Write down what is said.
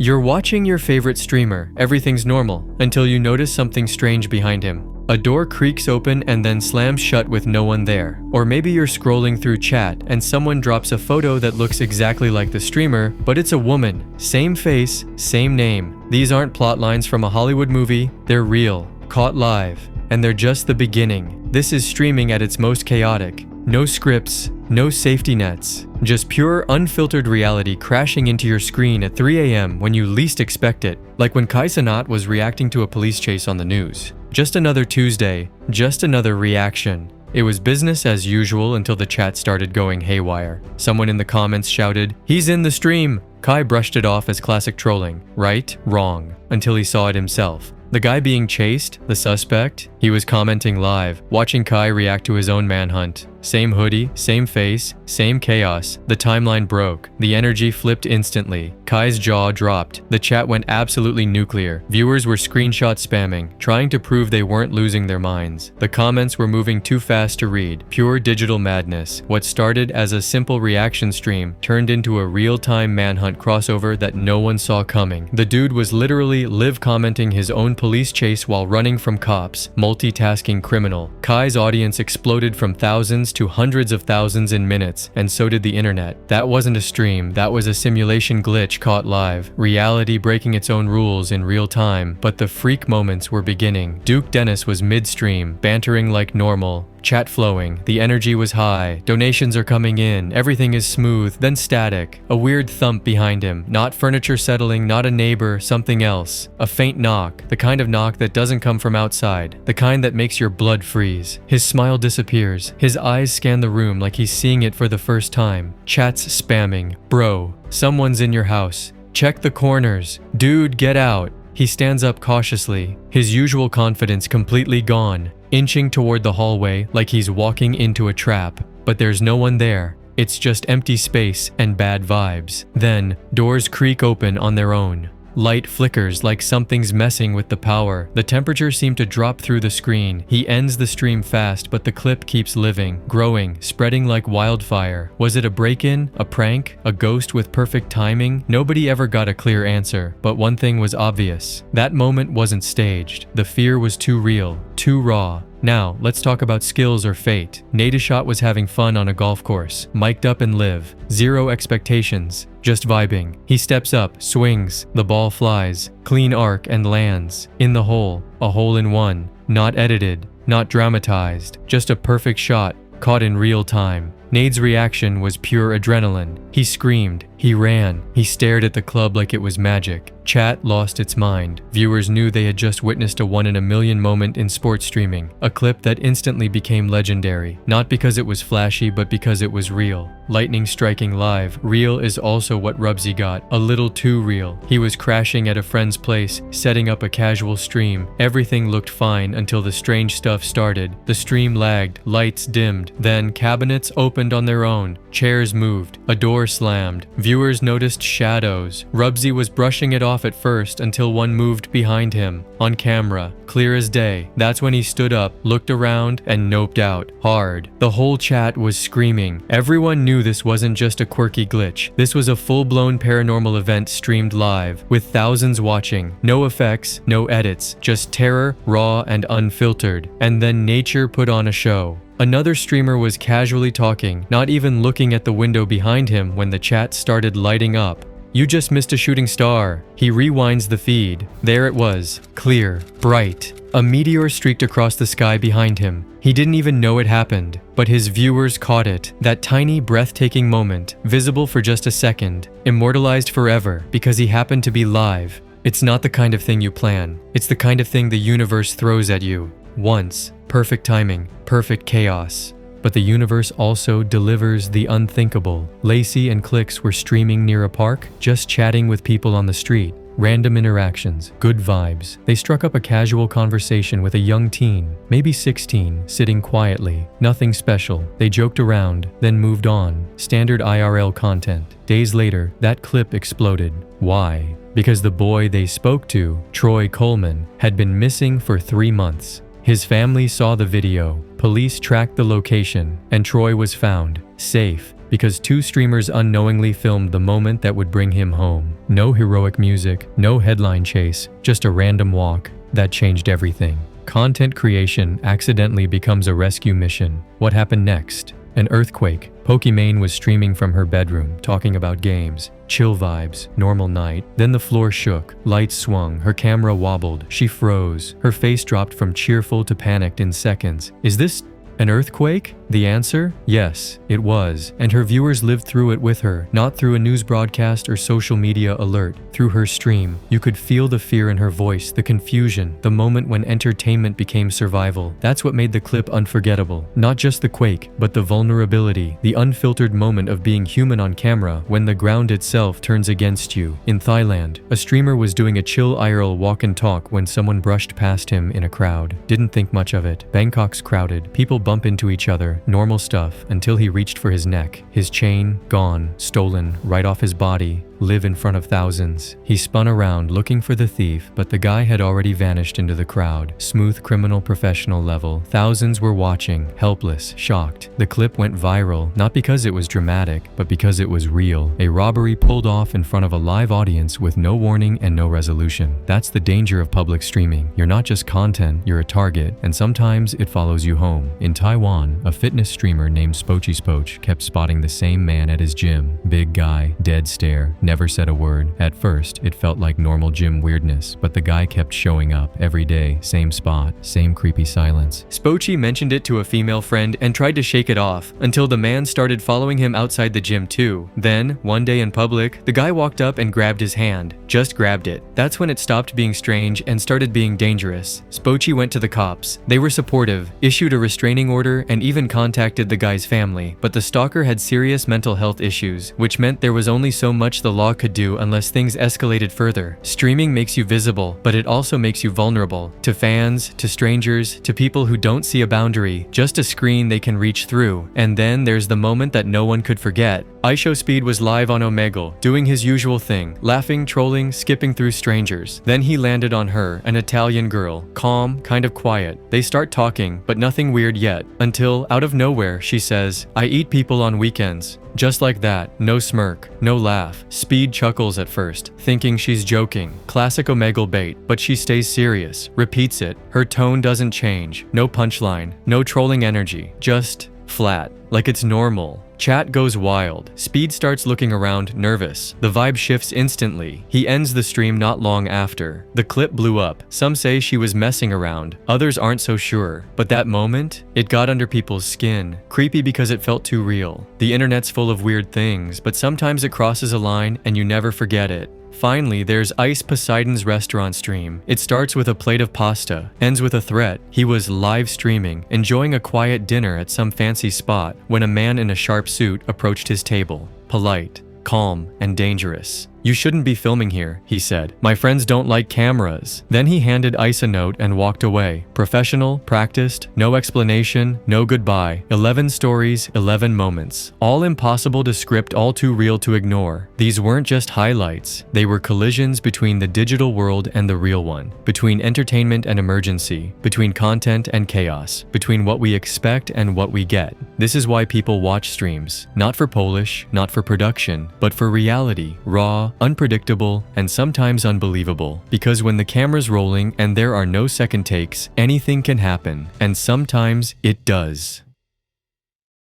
You're watching your favorite streamer, everything's normal, until you notice something strange behind him. A door creaks open and then slams shut with no one there. Or maybe you're scrolling through chat and someone drops a photo that looks exactly like the streamer, but it's a woman. Same face, same name. These aren't plot lines from a Hollywood movie, they're real, caught live. And they're just the beginning. This is streaming at its most chaotic. No scripts, no safety nets, just pure unfiltered reality crashing into your screen at 3 a.m. when you least expect it, like when Kai Cenat was reacting to a police chase on the news. Just another Tuesday, just another reaction. It was business as usual until the chat started going haywire. Someone in the comments shouted, "He's in the stream!" Kai brushed it off as classic trolling. Right, wrong, until he saw it himself. The guy being chased, the suspect, he was commenting live, watching Kai react to his own manhunt. Same hoodie, same face, same chaos. The timeline broke. The energy flipped instantly. Kai's jaw dropped. The chat went absolutely nuclear. Viewers were screenshot spamming, trying to prove they weren't losing their minds. The comments were moving too fast to read. Pure digital madness. What started as a simple reaction stream turned into a real-time manhunt crossover that no one saw coming. The dude was literally live commenting his own police chase while running from cops. Multitasking criminal. Kai's audience exploded from thousands to hundreds of thousands in minutes, and so did the internet. That wasn't a stream, that was a simulation glitch caught live. Reality breaking its own rules in real time, but the freak moments were beginning. Duke Dennis was mid-stream, bantering like normal. Chat flowing, the energy was high, donations are coming in, everything is smooth, then static. A weird thump behind him, not furniture settling, not a neighbor, something else. A faint knock, the kind of knock that doesn't come from outside, the kind that makes your blood freeze. His smile disappears, his eyes scan the room like he's seeing it for the first time. Chat's spamming, "Bro, someone's in your house. Check the corners. Dude, get out." He stands up cautiously, his usual confidence completely gone, inching toward the hallway like he's walking into a trap. But there's no one there. It's just empty space and bad vibes. Then, doors creak open on their own. Light flickers like something's messing with the power. The temperature seemed to drop through the screen. He ends the stream fast, but the clip keeps living, growing, spreading like wildfire. Was it a break-in? A prank? A ghost with perfect timing? Nobody ever got a clear answer, but one thing was obvious. That moment wasn't staged. The fear was too real, too raw. Now, let's talk about skills or fate. Nadeshot was having fun on a golf course, mic'd up and live. Zero expectations, just vibing. He steps up, swings, the ball flies, clean arc and lands. In the hole, a hole in one. Not edited, not dramatized, just a perfect shot, caught in real time. Nade's reaction was pure adrenaline. He screamed, he ran, he stared at the club like it was magic. Chat lost its mind. Viewers knew they had just witnessed a one-in-a-million moment in sports streaming, a clip that instantly became legendary, not because it was flashy but because it was real. Lightning striking live, real is also what Rubsy got, a little too real. He was crashing at a friend's place, setting up a casual stream. Everything looked fine until the strange stuff started. The stream lagged, lights dimmed, then cabinets opened on their own, chairs moved, a door slammed. Viewers noticed shadows. Rubsy was brushing it off at first until one moved behind him. On camera, clear as day. That's when he stood up, looked around, and noped out, hard. The whole chat was screaming. Everyone knew this wasn't just a quirky glitch. This was a full-blown paranormal event streamed live, with thousands watching. No effects, no edits, just terror, raw and unfiltered. And then nature put on a show. Another streamer was casually talking, not even looking at the window behind him when the chat started lighting up. "You just missed a shooting star." He rewinds the feed. There it was, clear, bright. A meteor streaked across the sky behind him. He didn't even know it happened, but his viewers caught it. That tiny, breathtaking moment, visible for just a second, immortalized forever because he happened to be live. It's not the kind of thing you plan. It's the kind of thing the universe throws at you. Once. Perfect timing, perfect chaos. But the universe also delivers the unthinkable. Lacey and Clicks were streaming near a park, just chatting with people on the street. Random interactions, good vibes. They struck up a casual conversation with a young teen, maybe 16, sitting quietly. Nothing special. They joked around, then moved on. Standard IRL content. Days later, that clip exploded. Why? Because the boy they spoke to, Troy Coleman, had been missing for 3 months. His family saw the video, police tracked the location, and Troy was found, safe, because two streamers unknowingly filmed the moment that would bring him home. No heroic music, no headline chase, just a random walk. That changed everything. Content creation accidentally becomes a rescue mission. What happened next? An earthquake. Pokimane was streaming from her bedroom, talking about games. Chill vibes, normal night. Then the floor shook, lights swung, her camera wobbled, she froze. Her face dropped from cheerful to panicked in seconds. Is this an earthquake? The answer? Yes, it was. And her viewers lived through it with her, not through a news broadcast or social media alert. Through her stream, you could feel the fear in her voice, the confusion, the moment when entertainment became survival. That's what made the clip unforgettable. Not just the quake, but the vulnerability, the unfiltered moment of being human on camera when the ground itself turns against you. In Thailand, a streamer was doing a chill IRL walk and talk when someone brushed past him in a crowd. Didn't think much of it. Bangkok's crowded. People bump into each other, normal stuff, until he reached for his neck. His chain, gone, stolen, right off his body, live in front of thousands. He spun around looking for the thief, but the guy had already vanished into the crowd. Smooth criminal professional level. Thousands were watching, helpless, shocked. The clip went viral, not because it was dramatic, but because it was real. A robbery pulled off in front of a live audience with no warning and no resolution. That's the danger of public streaming. You're not just content, you're a target, and sometimes it follows you home. In Taiwan, a fitness streamer named Spoach kept spotting the same man at his gym. Big guy, dead stare, never said a word. At first, it felt like normal gym weirdness, but the guy kept showing up every day, same spot, same creepy silence. Spoachy mentioned it to a female friend and tried to shake it off, until the man started following him outside the gym too. Then, one day in public, the guy walked up and grabbed his hand. Just grabbed it. That's when it stopped being strange and started being dangerous. Spoachy went to the cops. They were supportive, issued a restraining order, and even contacted the guy's family. But the stalker had serious mental health issues, which meant there was only so much the law could do unless things escalated further. Streaming makes you visible, but it also makes you vulnerable. To fans, to strangers, to people who don't see a boundary, just a screen they can reach through. And then there's the moment that no one could forget. IShowSpeed was live on Omegle, doing his usual thing, laughing, trolling, skipping through strangers. Then he landed on her, an Italian girl, calm, kind of quiet. They start talking, but nothing weird yet, until, out of nowhere, she says, "I eat people on weekends." Just like that, no smirk, no laugh. Speed chuckles at first, thinking she's joking. Classic Omegle bait, but she stays serious, repeats it. Her tone doesn't change, no punchline, no trolling energy, just flat, like it's normal. Chat goes wild. Speed starts looking around, nervous. The vibe shifts instantly. He ends the stream not long after. The clip blew up. Some say she was messing around. Others aren't so sure. But that moment, it got under people's skin. Creepy because it felt too real. The internet's full of weird things, but sometimes it crosses a line and you never forget it. Finally, there's Ice Poseidon's restaurant stream. It starts with a plate of pasta, ends with a threat. He was live streaming, enjoying a quiet dinner at some fancy spot, when a man in a sharp suit approached his table. Polite, calm, and dangerous. "You shouldn't be filming here," he said. "My friends don't like cameras." Then he handed Ice a note and walked away. Professional, practiced, no explanation, no goodbye. 11 stories, 11 moments. All impossible to script, all too real to ignore. These weren't just highlights. They were collisions between the digital world and the real one. Between entertainment and emergency. Between content and chaos. Between what we expect and what we get. This is why people watch streams. Not for polish, not for production, but for reality. Raw, unpredictable, and sometimes unbelievable. Because when the camera's rolling and there are no second takes, anything can happen. And sometimes it does.